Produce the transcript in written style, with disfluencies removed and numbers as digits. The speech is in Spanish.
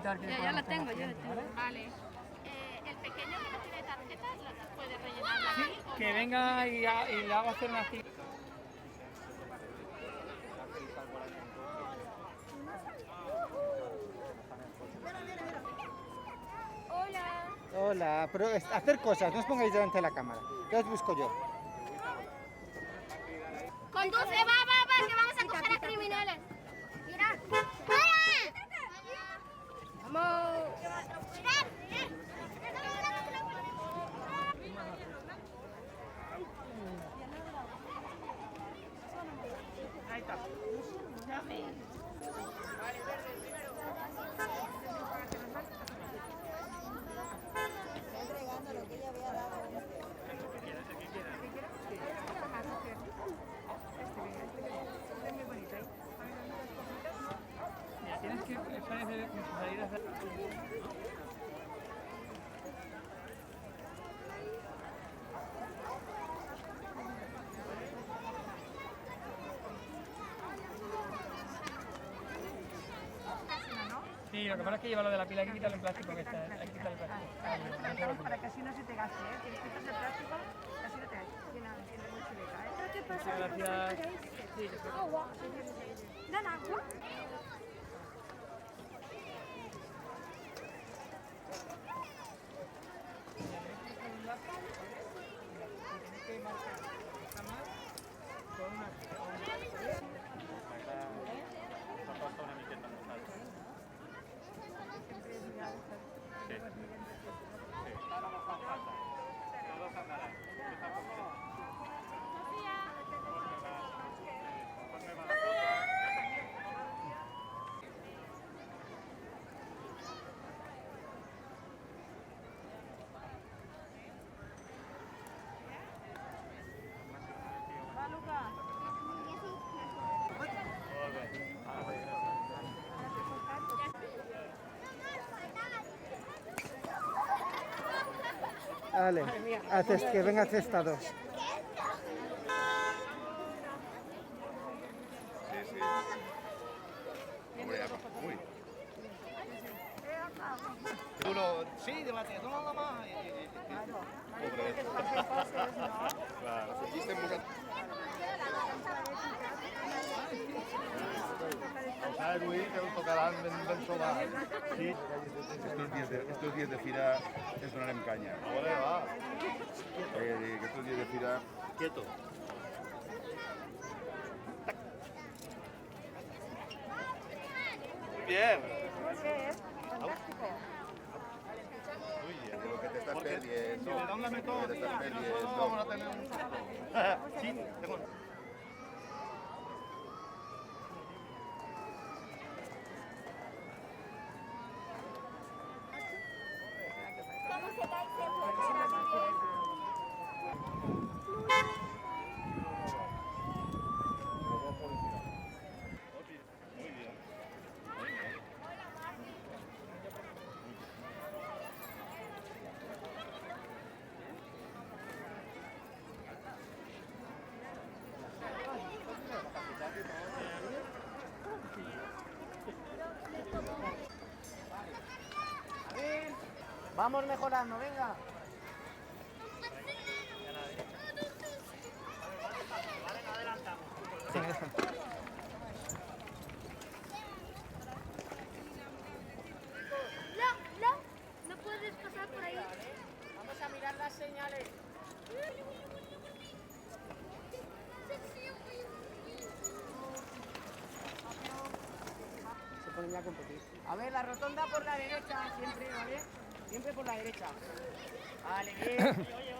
facilitar que Ya la tengo, yo la tengo. ¿vale? Vale. El pequeño que no tiene tarjeta, ¿lo puede rellenar aquí? Sí, que venga y le hago hacer una actividad. Hola. Hola, pero hacer cosas, no os pongáis delante de la cámara. Ya os busco yo. Conduce, va, que vamos a coger a criminales. Mira. Vamos. Ahí está. Mira, tienes que salir a hacer... Sí, lo que pasa es que lleva lo de la pila, hay que quitarle el plástico que está, hay que quitarle el plástico. Para que así no se te gaste, ¿eh? Tienes que quitar el plástico, así no te llena de mochileta, ¿eh? ¿Qué pasa? Muchas gracias. Sí, yo creo. Agua. ¿Dan agua? Que marcar esta más con una... una miqueta més alt. Sí. Sí. Ara no fa falta. No lo sacarà. Va, Luca. Molt bé. Vale, haces que venga cesta 2. Sí, sí. Hombre, uy. Uno, sí, delante, toma la mà. Pobret. Clar, aquí estem buscant... ¿Sabes, Luis? Que nos tocaran ben sobar. Sí. Estos días de fira ens donarem canya. Vale, va. Que estos días de fira... Quieto. Muy bien. ¿Qué es? Fantástico. Uy, de lo que te estás perdiendo. Si le da una metodología, Lo que te estás que nosotros perdiendo. vamos a tener un saco. Sí, tengo... ¿Cómo se cae siempre? Muy bien. Vamos mejorando, venga. No puedes pasar por ahí. Vamos a mirar las señales. Se ponen ya a competir. A ver, la rotonda por la derecha, siempre, ¿vale? Siempre por la derecha. Vale, bien. Oye.